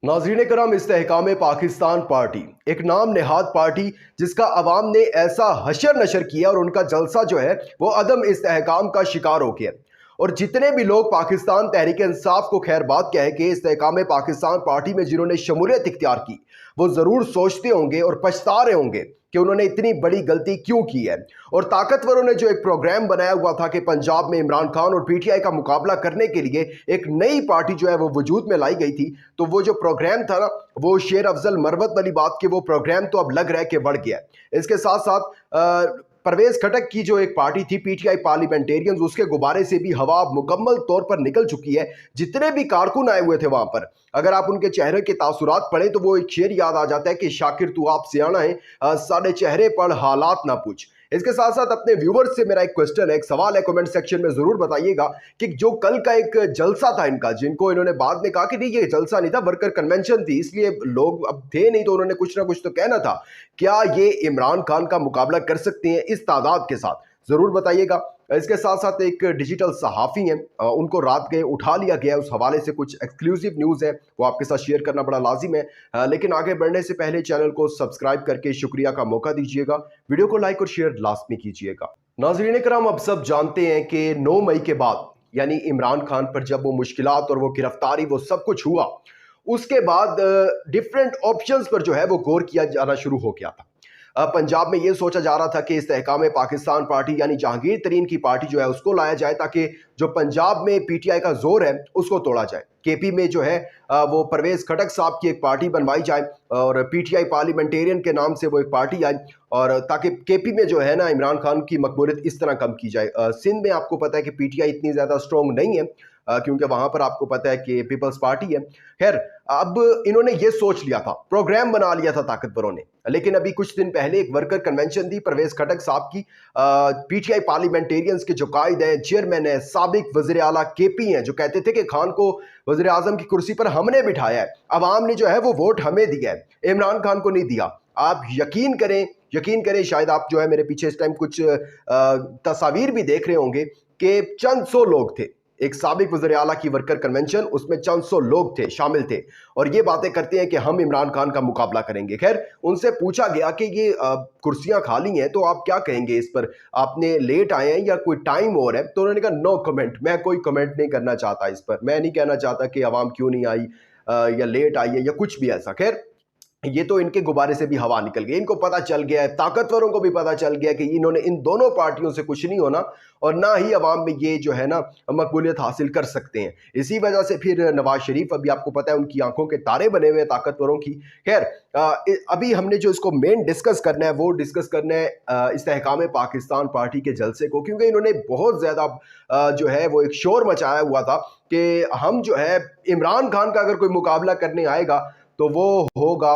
नाज़रीन करम, इस्तेहकाम पाकिस्तान पार्टी एक नाम नेहाद पार्टी जिसका अवाम ने ऐसा हशर नशर किया और उनका जलसा जो है वो अदम इस्तेहकाम का शिकार हो गया। और जितने भी लोग पाकिस्तान तहरीक इंसाफ को खैर बात कहे कि इस्तेहकाम पाकिस्तान पार्टी में जिन्होंने शमूलियत इख्तियार की, वो ज़रूर सोचते होंगे और पछता रहे होंगे कि उन्होंने इतनी बड़ी गलती क्यों की है। और ताकतवरों ने जो एक प्रोग्राम बनाया हुआ था कि पंजाब में इमरान खान और पीटीआई का मुकाबला करने के लिए एक नई पार्टी जो है वो वजूद में लाई गई थी, तो वो जो प्रोग्राम था ना, वो शेर अफजल मरवत वाली बात कि वो प्रोग्राम तो अब लग रहा है कि बढ़ गया है। इसके साथ साथ परवेज खटक की जो एक पार्टी थी पीटीआई पार्लियामेंटेरियंस, उसके गुब्बारे से भी हवा मुकम्मल तौर पर निकल चुकी है। जितने भी कारकुन आए हुए थे वहां पर, अगर आप उनके चेहरे के तासुरात पढ़े तो वो एक शेर याद आ जाता है कि शाकिर तू आप सियाना है, सारे चेहरे पर हालात ना पूछ। इसके साथ साथ अपने व्यूवर्स से मेरा एक क्वेश्चन है, एक सवाल है, कमेंट सेक्शन में जरूर बताइएगा कि जो कल का एक जलसा था इनका, जिनको इन्होंने बाद में कहा कि नहीं ये जलसा नहीं था, वर्कर कन्वेंशन थी, इसलिए लोग अब थे नहीं तो उन्होंने कुछ ना कुछ तो कहना था, क्या ये इमरान खान का मुकाबला कर सकते हैं इस तादाद के साथ? जरूर बताइएगा। इसके साथ साथ एक डिजिटल सहाफ़ी हैं, उनको रात के उठा लिया गया है, उस हवाले से कुछ एक्सक्लूसिव न्यूज़ है, वो आपके साथ शेयर करना बड़ा लाजिम है। लेकिन आगे बढ़ने से पहले चैनल को सब्सक्राइब करके शुक्रिया का मौका दीजिएगा, वीडियो को लाइक और शेयर लाजमी कीजिएगा। नाज़रीन करम, अब सब जानते हैं कि 9 मई के बाद, यानी इमरान खान पर जब वो मुश्किलात और वो गिरफ्तारी वो सब कुछ हुआ, उसके बाद डिफरेंट ऑप्शंस पर जो है वो गौर किया जाना शुरू हो गया था। पंजाब में ये सोचा जा रहा था कि इस्तेहकाम पाकिस्तान पार्टी यानी जहांगीर तरीन की पार्टी जो है उसको लाया जाए, ताकि जो पंजाब में पीटीआई का जोर है उसको तोड़ा जाए। केपी में जो है वो परवेज खटक साहब की एक पार्टी बनवाई जाए और पीटीआई पार्लियामेंटेरियन के नाम से वो एक पार्टी आई, और ताकि केपी में जो है ना इमरान खान की मकबूलियत इस तरह कम की जाए। सिंध में आपको पता है कि पीटीआई इतनी ज़्यादा स्ट्रॉन्ग नहीं है, क्योंकि वहां पर आपको पता है कि पीपल्स पार्टी है। खैर, अब इन्होंने ये सोच लिया था, प्रोग्राम बना लिया था ताकतवरों ने, लेकिन अभी कुछ दिन पहले एक वर्कर कन्वेंशन थी परवेज खटक साहब की। पीटीआई पार्लियामेंटेरियंस के जो कायद हैं, चेयरमैन है, साबिक वज़ीर आला केपी हैं, जो कहते थे कि खान को वज़ीर आज़म की कुर्सी पर हमने बिठाया है, अवाम ने जो है वो वोट हमें दिया है, इमरान खान को नहीं दिया। आप यकीन करें, शायद आप जो है मेरे पीछे इस टाइम कुछ तस्वीर भी देख रहे होंगे कि चंद सौ लोग थे, एक साबिक वज़ीर आला की वर्कर कन्वेंशन, उसमें चंद सौ लोग थे, शामिल थे, और ये बातें करते हैं कि हम इमरान खान का मुकाबला करेंगे। खैर, उनसे पूछा गया कि ये कुर्सियां खाली हैं तो आप क्या कहेंगे इस पर, आपने लेट आए हैं या कोई टाइम और है? तो उन्होंने कहा नो कमेंट, मैं कोई कमेंट नहीं करना चाहता इस पर, मैं नहीं कहना चाहता कि आवाम क्यों नहीं आई या लेट आई है या कुछ भी ऐसा। खैर, ये तो इनके गुब्बारे से भी हवा निकल गई, इनको पता चल गया है, ताकतवरों को भी पता चल गया कि इन्होंने इन दोनों पार्टियों से कुछ नहीं होना और ना ही अवाम में ये जो है ना मकबूलियत हासिल कर सकते हैं। इसी वजह से फिर नवाज शरीफ, अभी आपको पता है उनकी आंखों के तारे बने हुए हैं ताकतवरों की। खैर, अभी हमने जो इसको मेन डिस्कस करना है वो डिस्कस करना है इस्तेहकाम पाकिस्तान पार्टी के जलसे को, क्योंकि इन्होंने बहुत ज़्यादा जो है वो एक शोर मचाया हुआ था कि हम जो है इमरान खान का अगर कोई मुकाबला करने आएगा तो वो होगा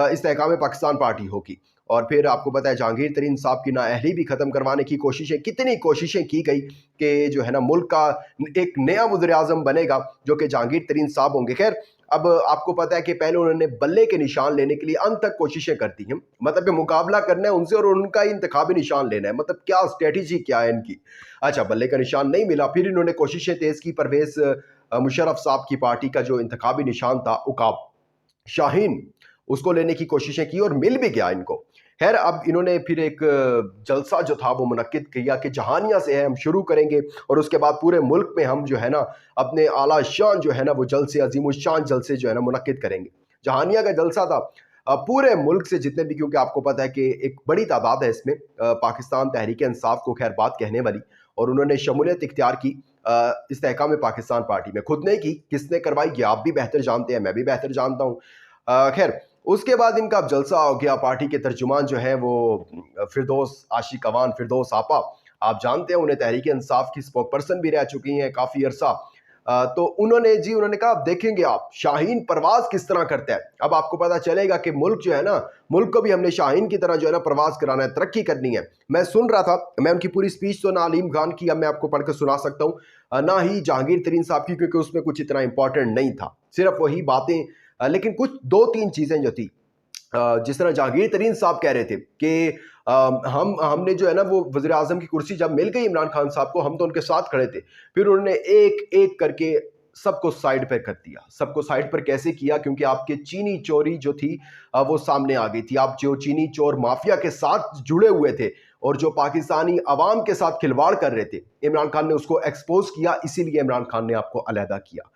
इस्तेहकाम पाकिस्तान पार्टी होगी। और फिर आपको पता है जहांगीर तरीन साहब की नाअहली भी ख़त्म करवाने की कोशिशें, कितनी कोशिशें की गई कि जो है ना मुल्क का एक नया वज़ीर आज़म बनेगा जो कि जहांगीर तरीन साहब होंगे। खैर, अब आपको पता है कि पहले उन्होंने बल्ले के निशान लेने के लिए अंत तक कोशिशें करती हैं, मतलब कि मुकाबला करना है उनसे और उनका ही इंतखाबी निशान लेना है, मतलब क्या स्ट्रेटजी क्या है इनकी। अच्छा, बल्ले का निशान नहीं मिला, फिर इन्होंने कोशिशें तेज़ की, परवेज़ मुशर्रफ साहब की पार्टी का जो इंतखाबी निशान था उकाब शाहीन, उसको लेने की कोशिशें की और मिल भी गया इनको। खैर, अब इन्होंने फिर एक जलसा जो था वो मुनक्किद किया कि जहानिया से है हम शुरू करेंगे और उसके बाद पूरे मुल्क में हम जो है ना अपने आला शान जो है ना वो जलसे, अजीमुशान जलसे जो है ना मुनक्किद करेंगे। जहानिया का जलसा था पूरे मुल्क से जितने भी, क्योंकि आपको पता है कि एक बड़ी तादाद है इसमें पाकिस्तान तहरीक इंसाफ को खैर बात कहने वाली, और उन्होंने शमूलियत इख्तियार की इस्तेहकाम पाकिस्तान पार्टी में। खुद ने की, किसने करवाई ये आप भी बेहतर जानते हैं, मैं भी बेहतर जानता हूँ। खैर, उसके बाद इनका अब जलसा हो गया। पार्टी के तर्जुमान जो है वो फिरदौस आशिक अवान, फिरदौस आपा, आप जानते हैं उन्हें तहरीक इंसाफ की स्पोक पर्सन भी रह चुकी हैं काफ़ी अरसा। तो उन्होंने कहा अब देखेंगे आप शाहीन परवाज किस तरह करता है। अब आपको पता चलेगा कि मुल्क जो है ना, मुल्क को भी हमने शाहीन की तरह जो है ना प्रवास कराना है, तरक्की करनी है। मैं सुन रहा था, मैं उनकी पूरी स्पीच तो ना अलीम खान की अब मैं आपको पढ़ कर सुना सकता हूँ, ना ही जहांगीर तरीन साहब की, क्योंकि उसमें कुछ इतना इंपॉर्टेंट नहीं था, सिर्फ वही बातें। लेकिन कुछ दो तीन चीज़ें जो थी, जिस तरह जहांगीर तरीन साहब कह रहे थे कि हमने जो है ना वो वज़ीर आज़म की कुर्सी जब मिल गई इमरान खान साहब को, हम तो उनके साथ खड़े थे। फिर उन्होंने एक एक करके सबको साइड पर कर दिया। सबको साइड पर कैसे किया? क्योंकि आपके चीनी चोरी जो थी वो सामने आ गई थी। आप जो चीनी चोर माफिया के साथ जुड़े हुए थे और जो पाकिस्तानी अवाम के साथ खिलवाड़ कर रहे थे, इमरान खान ने उसको एक्सपोज किया, इसीलिए इमरान खान ने आपको अलहदा किया।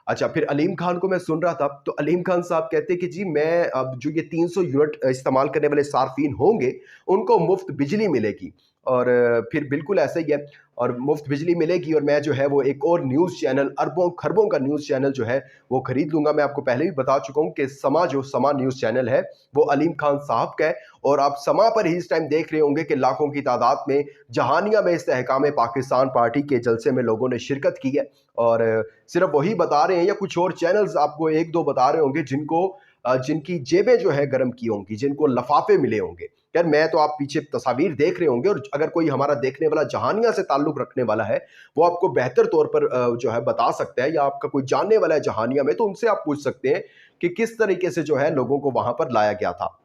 अच्छा, फिर अलीम खान को मैं सुन रहा था, तो अलीम खान साहब कहते कि जी मैं अब जो ये 300 यूनिट इस्तेमाल करने वाले सार्फिन होंगे उनको मुफ्त बिजली मिलेगी। और फिर बिल्कुल ऐसा ही है, और मुफ्त बिजली मिलेगी, और मैं जो है वो एक और न्यूज़ चैनल, अरबों खरबों का न्यूज़ चैनल जो है वो खरीद लूँगा। मैं आपको पहले भी बता चुका हूँ कि समा न्यूज़ चैनल है वो अलीम खान साहब का है, और आप समा पर ही इस टाइम देख रहे होंगे कि लाखों की तादाद में जहानिया में इस्तेहकाम पाकिस्तान पार्टी के जलसे में लोगों ने शिरकत की है। और सिर्फ वही बता रहे हैं या कुछ और चैनल्स आपको एक दो बता रहे होंगे जिनकी जेबें जो है गर्म की होंगी, जिनको लफाफे मिले होंगे। यार मैं तो, आप पीछे तस्वीर देख रहे होंगे, और अगर कोई हमारा देखने वाला जहानिया से ताल्लुक रखने वाला है वो आपको बेहतर तौर पर जो है बता सकता है, या आपका कोई जानने वाला है जहानिया में, तो उनसे आप पूछ सकते हैं कि किस तरीके से जो है लोगों को वहां पर लाया गया था।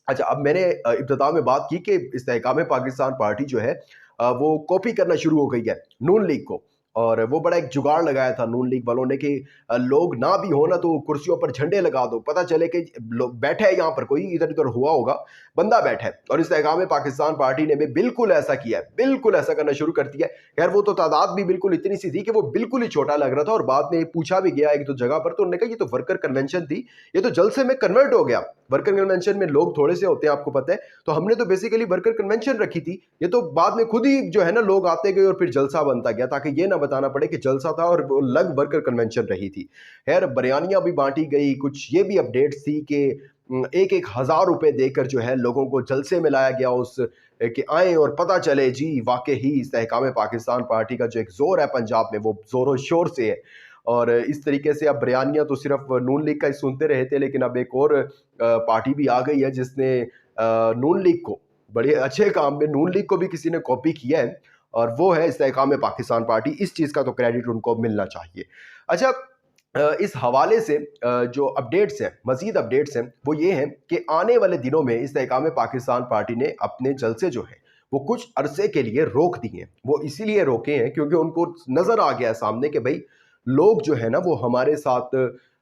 अच्छा, अब मैंने इब्तिदा में बात की कि इस्तेहकाम पाकिस्तान पार्टी जो है वो कॉपी करना शुरू हो गई है नून लीग को, और वो बड़ा एक जुगाड़ लगाया था नून लीग वालों ने कि लोग ना भी हो ना तो कुर्सियों पर झंडे लगा दो, पता चले कि लोग बैठे हैं यहाँ पर, कोई इधर उधर हुआ होगा, बंदा बैठा है। और इस्तेहकाम पाकिस्तान पार्टी ने भी बिल्कुल ऐसा किया है, बिल्कुल ऐसा करना शुरू कर दिया है। खैर वो तो तादाद भी बिल्कुल इतनी सी थी कि वो बिल्कुल ही छोटा लग रहा था, और बाद में पूछा भी गया एक दो जगह पर, तो उन्होंने कहा ये तो वर्कर कन्वेंशन थी, ये तो जलसे में कन्वर्ट हो गया। वर्कर कन्वेंशन में लोग थोड़े से होते हैं, आपको पता है, तो हमने तो बेसिकली वर्कर कन्वेंशन रखी थी, ये तो बाद में खुद ही जो है ना लोग आते गए और फिर जलसा बनता गया, ताकि ये ना बताना पड़े कि जलसा था और लग वर्कर कन्वेंशन रही थी। खैर बरयानियां भी बांटी गई, कुछ ये भी अपडेट्स थी कि एक एक हजार रुपए देकर जो है लोगों को जलसे में लाया गया, उस कि आए और पता चले जी वाकई ही इस्तेहकाम पाकिस्तान पार्टी का जो एक जोर है पंजाब में वो जोरों शोर से है। और इस तरीके से अब बयानियां तो सिर्फ नून लीग का ही सुनते रहे थे, लेकिन अब एक और पार्टी भी आ गई है जिसने नून लीग को, बड़े अच्छे काम में नून लीग को भी किसी ने कॉपी किया है, और वो है इस्तेहकाम पाकिस्तान पार्टी। इस चीज़ का तो क्रेडिट उनको मिलना चाहिए। अच्छा, इस हवाले से जो अपडेट्स हैं, मज़ीद अपडेट्स हैं, वो ये हैं कि आने वाले दिनों में इस्तेहकाम पाकिस्तान पार्टी ने अपने जलसे जो हैं वो कुछ अरसे के लिए रोक दिए हैं। वो इसीलिए रोके हैं क्योंकि उनको नज़र आ गया है सामने कि भाई लोग जो है ना वो हमारे साथ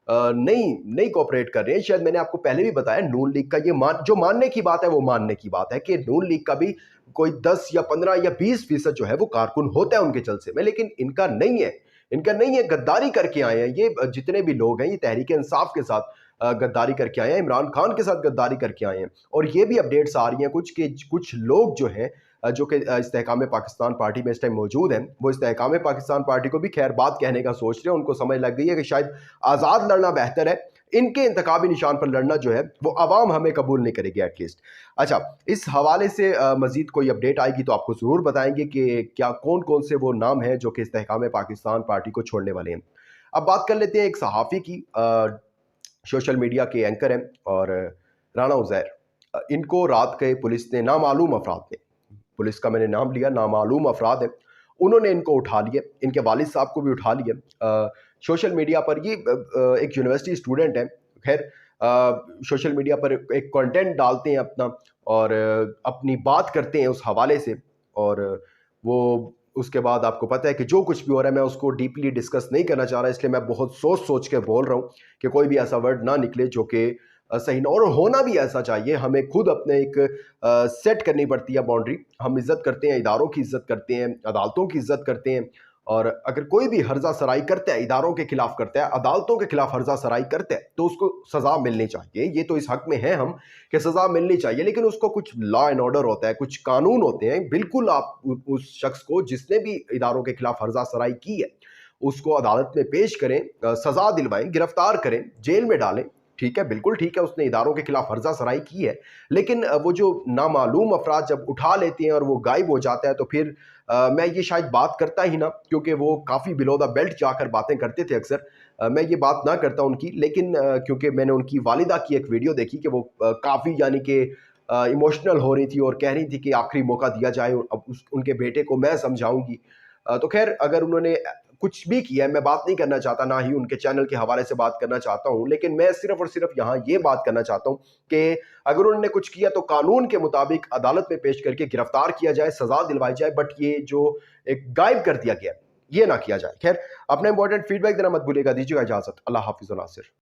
नहीं कोऑपरेट कर रहे हैं। शायद मैंने आपको पहले भी बताया, नून लीग का ये जो मानने की बात है वो मानने की बात है कि नून लीग का भी कोई 10 या 15 या 20% जो है वो कारकुन होता है उनके जलसे में, लेकिन इनका नहीं है। इनका नहीं है, गद्दारी करके आए हैं ये जितने भी लोग हैं, ये तहरीक इंसाफ के साथ गद्दारी करके आए हैं, इमरान खान के साथ गद्दारी करके आए हैं। और ये भी अपडेट्स आ रही हैं कुछ कि कुछ लोग जो हैं जो कि इस्तेहकाम पाकिस्तान पार्टी में इस टाइम मौजूद हैं, वो इस्तेहकाम पाकिस्तान पार्टी को भी खैर बात कहने का सोच रहे हैं। उनको समझ लग गई है कि शायद आज़ाद लड़ना बेहतर है, इनके इंतखाबी निशान पर लड़ना जो है वो अवाम हमें कबूल नहीं करेगी एटलीस्ट। अच्छा, इस हवाले से मज़ीद कोई अपडेट आएगी तो आपको ज़रूर बताएंगे कि क्या कौन कौन से वो नाम हैं जो कि इस्तेहकाम पाकिस्तान पार्टी को छोड़ने वाले हैं। अब बात कर लेते हैं एक सहाफ़ी की, सोशल मीडिया के एंकर हैं और राना उज़ैर। इनको रात के पुलिस ने, नामालूम अफराद ने, पुलिस का मैंने नाम लिया, नामालूम अफराद हैं, उन्होंने इनको उठा लिया, इनके वालिद साहब को भी उठा लिया। सोशल मीडिया पर ये एक यूनिवर्सिटी स्टूडेंट है, खैर सोशल मीडिया पर एक कंटेंट डालते हैं अपना और अपनी बात करते हैं उस हवाले से, और वो उसके बाद आपको पता है कि जो कुछ भी हो रहा है मैं उसको डीपली डिस्कस नहीं करना चाह रहा, इसलिए मैं बहुत सोच के बोल रहा हूँ कि कोई भी ऐसा वर्ड ना निकले जो कि सही ना, और होना भी ऐसा चाहिए। हमें खुद अपने एक सेट करनी पड़ती है बाउंड्री। हम इज़्ज़त करते हैं, इदारों की इज़्ज़त करते हैं, अदालतों की इज़्ज़त करते हैं, और अगर कोई भी हर्जा सराई करता है, इदारों के खिलाफ करता है, अदालतों के खिलाफ हर्जा सराई करता है, तो उसको सज़ा मिलनी चाहिए। ये तो इस हक में है हम कि सज़ा मिलनी चाहिए, लेकिन उसको कुछ लॉ एंड ऑर्डर होता है, कुछ कानून होते हैं। बिल्कुल आप उस शख्स को जिसने भी इदारों के खिलाफ हर्जा सराई की है उसको अदालत में पेश करें, सज़ा दिलवाएं, गिरफ्तार करें, जेल में डालें, ठीक है, बिल्कुल ठीक है, उसने इदारों के खिलाफ हर्जा सराई की है। लेकिन वो जो नामालूम अफराद जब उठा लेते हैं और वो गायब हो जाता है, तो फिर मैं ये शायद बात करता ही ना, क्योंकि वो काफ़ी बिलो द बेल्ट जाकर बातें करते थे अक्सर। मैं ये बात ना करता उनकी, लेकिन क्योंकि मैंने उनकी वालिदा की एक वीडियो देखी कि वो काफ़ी यानी कि इमोशनल हो रही थी और कह रही थी कि आखिरी मौका दिया जाए, अब उनके बेटे को मैं समझाऊंगी। तो खैर अगर उन्होंने कुछ भी किया है, मैं बात नहीं करना चाहता, ना ही उनके चैनल के हवाले से बात करना चाहता हूं, लेकिन मैं सिर्फ और सिर्फ यहाँ ये बात करना चाहता हूं कि अगर उन्होंने कुछ किया तो कानून के मुताबिक अदालत में पेश करके गिरफ्तार किया जाए, सजा दिलवाई जाए। बट ये जो एक गायब कर दिया गया, یہ نہ کیا جائے. خیر اپنا امپورٹنٹ فیڈ بیک دینا مت بھولے گا. دیجیے گا اجازت. اللہ حافظ و ناصر.